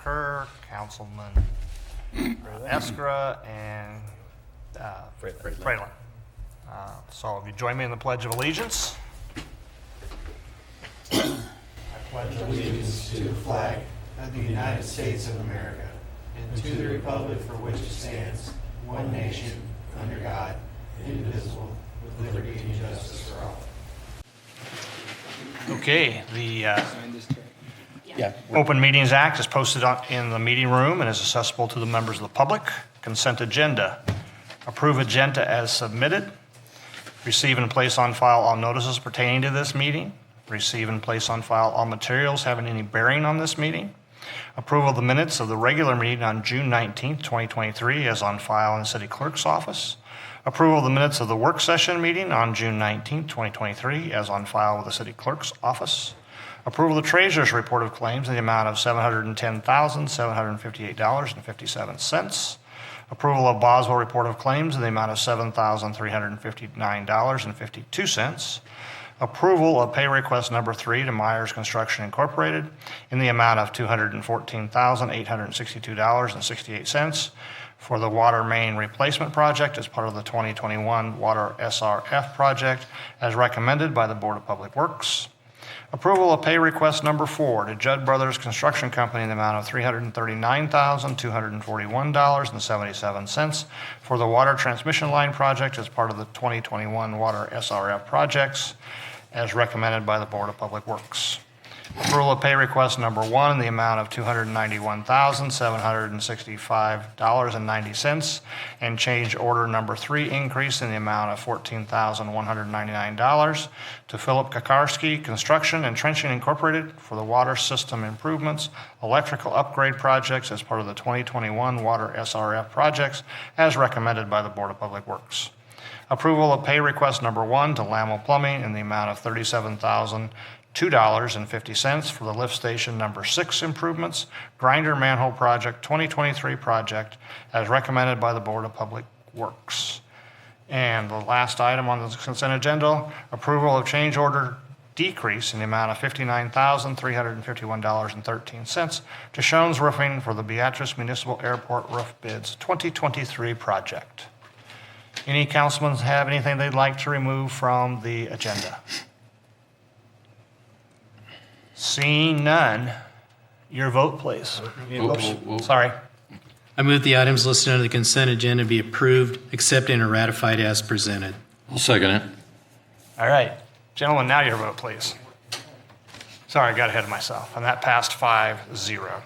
Kerr, Councilman Eskra, and Fralin. So if you join me in the Pledge of Allegiance. I pledge allegiance to the flag of the United States of America and to the republic for which it stands, one nation, under God, indivisible, with liberty and justice for all. Okay, the Open Meetings Act is posted in the meeting room and is accessible to the members of the public. Consent agenda. Approve agenda as submitted. Receive and place on file all notices pertaining to this meeting. Receive and place on file all materials having any bearing on this meeting. Approval of the minutes of the regular meeting on June 19th, 2023 as on file in the city clerk's office. Approval of the minutes of the work session meeting on June 19th, 2023 as on file with the city clerk's office. Approval of the treasurer's report of claims in the amount of $710,758.57. Approval of Boswell report of claims in the amount of $7,359.52. Approval of pay request number 3 to Myers Construction Incorporated in the amount of $214,862.68 for the water main replacement project as part of the 2021 Water SRF project as recommended by the Board of Public Works. Approval of pay request number 4 to Judd Brothers Construction Company in the amount of $339,241.77 for the water transmission line project as part of the 2021 Water SRF projects as recommended by the Board of Public Works. Approval of pay request number 1 in the amount of $291,765.90 and change order number 3 increase in the amount of $14,199 to Philip Kakarski Construction and Trenching Incorporated for the water system improvements, electrical upgrade projects as part of the 2021 Water SRF projects as recommended by the Board of Public Works. Approval of pay request number 1 to Lamel Plumbing in the amount of $37,002.50 for the lift station number 6 improvements, grinder manhole project 2023 project as recommended by the Board of Public Works. And the last item on the consent agenda, approval of change order decrease in the amount of $59,351.13 to Shones Roofing for the Beatrice Municipal Airport Roof Bids 2023 project. Any councilmen have anything they'd like to remove from the agenda? Seeing none, your vote, please. Sorry. I move the items listed under the consent agenda be approved, accepted, and ratified as presented. I'll second it. All right. Gentlemen, now your vote, please. Sorry, I got ahead of myself. And that passed 5-0.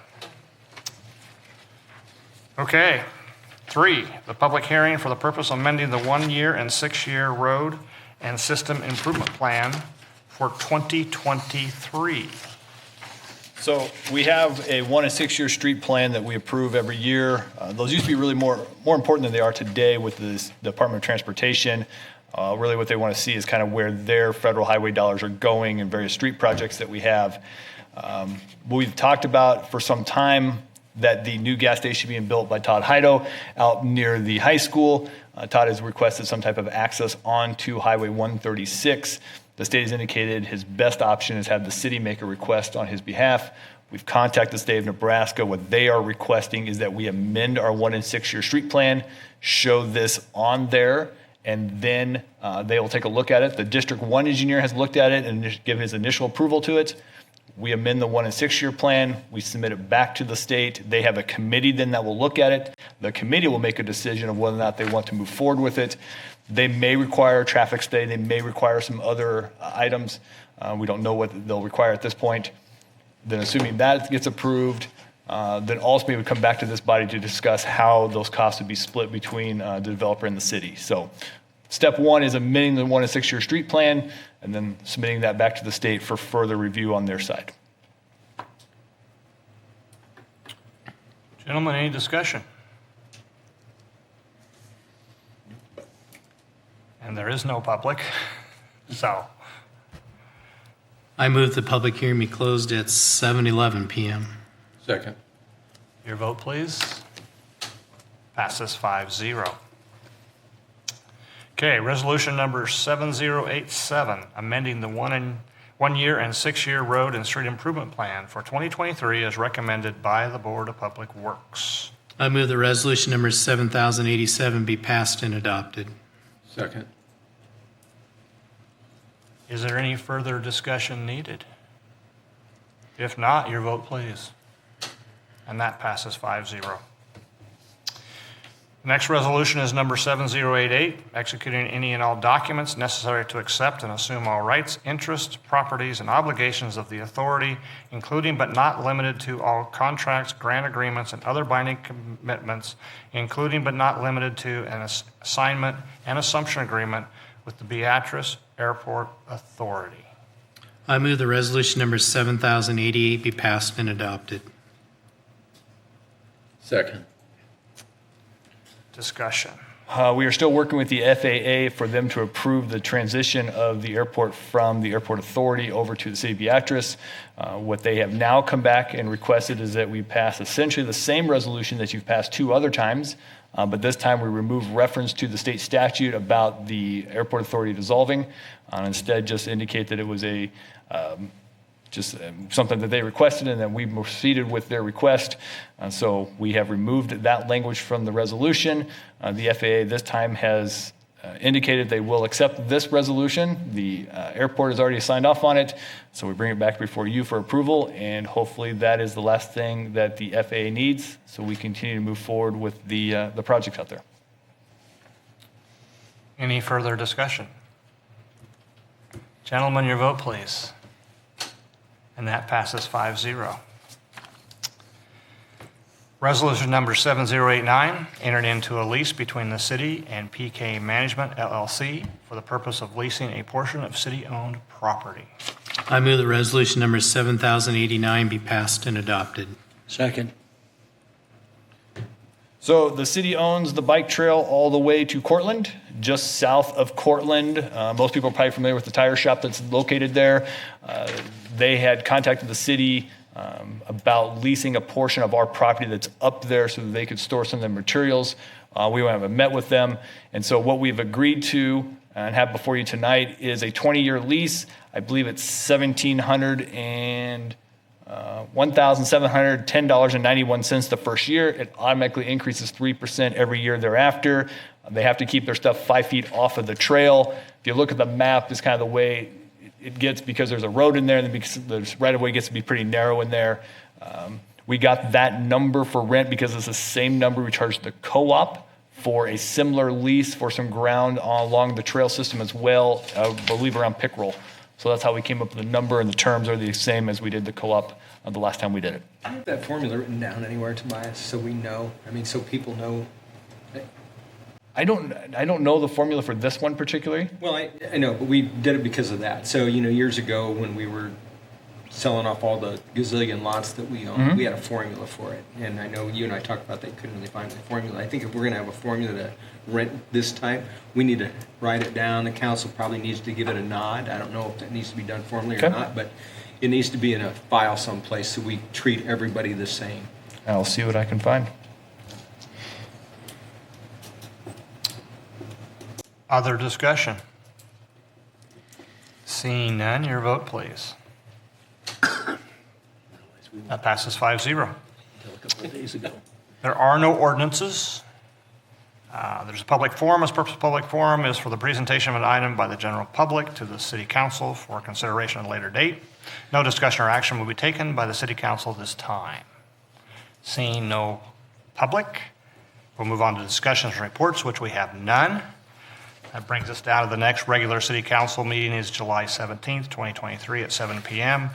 Okay. 3, the public hearing for the purpose of amending the 1-year and 6-year road and system improvement plan for 2023. So we have a 1 and 6-year street plan that we approve every year. Those used to be really more important than they are today with the Department of Transportation. Really what they want to see is kind of where their federal highway dollars are going and various street projects that we have. We've talked about for some time that the new gas station being built by Todd Heido out near the high school. Todd has requested some type of access onto Highway 136. The state has indicated his best option is have the city make a request on his behalf. We've contacted the state of Nebraska. What they are requesting is that we amend our 1 and 6-year street plan, show this on there, and then they will take a look at it. The District 1 engineer has looked at it and given his initial approval to it. We amend the 1 and 6-year plan. We submit it back to the state. They have a committee then that will look at it. The committee will make a decision of whether or not they want to move forward with it. They may require a traffic study. They may require some other items. We don't know what they'll require at this point. Then assuming that gets approved, then ultimately we would come back to this body to discuss how those costs would be split between the developer and the city. So step 1 is amending the 1 and 6-year street plan and then submitting that back to the state for further review on their side. Gentlemen, any discussion? And there is no public, so. I move the public hearing be closed at 7:11 p.m. Second. Your vote, please. Passes 5-0. Okay, resolution number 7087, amending the 1 1-year and 6-year road and street improvement plan for 2023 as recommended by the Board of Public Works. I move that resolution number 7087 be passed and adopted. Second. Is there any further discussion needed? If not, your vote, please. And that passes 5-0. The next resolution is number 7088, executing any and all documents necessary to accept and assume all rights, interests, properties, and obligations of the authority, including but not limited to all contracts, grant agreements, and other binding commitments, including but not limited to an assignment and assumption agreement with the Beatrice Airport Authority. I move that resolution number 7088 be passed and adopted. Second. Discussion. We are still working with the FAA for them to approve the transition of the airport from the Airport Authority over to the City of Beatrice. What they have now come back and requested is that we pass essentially the same resolution that you've passed 2 other times, but this time we remove reference to the state statute about the Airport Authority dissolving, and instead just indicate that it was something that they requested, and then we proceeded with their request. So we have removed that language from the resolution. The FAA this time has indicated they will accept this resolution. The airport has already signed off on it, so we bring it back before you for approval, and hopefully that is the last thing that the FAA needs, so we continue to move forward with the projects out there. Any further discussion? Gentlemen, your vote, please. And that passes 5-0. Resolution number 7089, entered into a lease between the city and PK Management LLC for the purpose of leasing a portion of city-owned property. I move that resolution number 7089 be passed and adopted. Second. So the city owns the bike trail all the way to Cortland, just south of Cortland. Most people are probably familiar with the tire shop that's located there. They had contacted the city about leasing a portion of our property that's up there so that they could store some of their materials. We went and met with them. And so what we've agreed to and have before you tonight is a 20-year lease. I believe it's $1,710.91 the first year. It automatically increases 3% every year thereafter. They have to keep their stuff 5 feet off of the trail. If you look at the map, it's kind of the way it gets, because there's a road in there, and because the right-of-way gets to be pretty narrow in there. We got that number for rent because it's the same number we charged the co-op for a similar lease for some ground along the trail system as well, I believe around Pickerel. So that's how we came up with the number, and the terms are the same as we did the co-op the last time we did it. Do you have that formula written down anywhere, Tobias, so we know? I mean, so people know? I don't know the formula for this one particularly. Well, I know, but we did it because of that. So, years ago when we were selling off all the gazillion lots that we owned, we had a formula for it. And I know you and I talked about they couldn't really find the formula. I think if we're going to have a formula to rent this type, we need to write it down. The council probably needs to give it a nod. I don't know if that needs to be done formally or not, but it needs to be in a file someplace so we treat everybody the same. I'll see what I can find. Other discussion? Seeing none, your vote, please. That passes 5-0. There are no ordinances. There's a public forum. This purpose of public forum is for the presentation of an item by the general public to the city council for consideration at a later date. No discussion or action will be taken by the city council this time. Seeing no public, we'll move on to discussions and reports, which we have none. That brings us down to the next regular city council meeting is July 17th, 2023 at 7 p.m.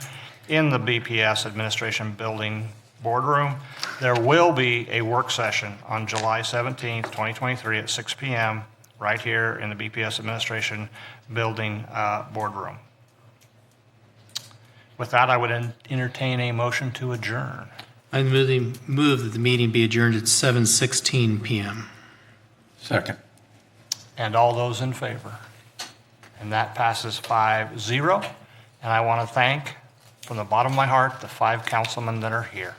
in the BPS Administration Building Boardroom. There will be a work session on July 17th, 2023 at 6 p.m. right here in the BPS Administration Building Boardroom. With that, I would entertain a motion to adjourn. I move that the meeting be adjourned at 7:16 p.m. Second. And all those in favor? And that passes 5-0. And I want to thank, from the bottom of my heart, the 5 councilmen that are here.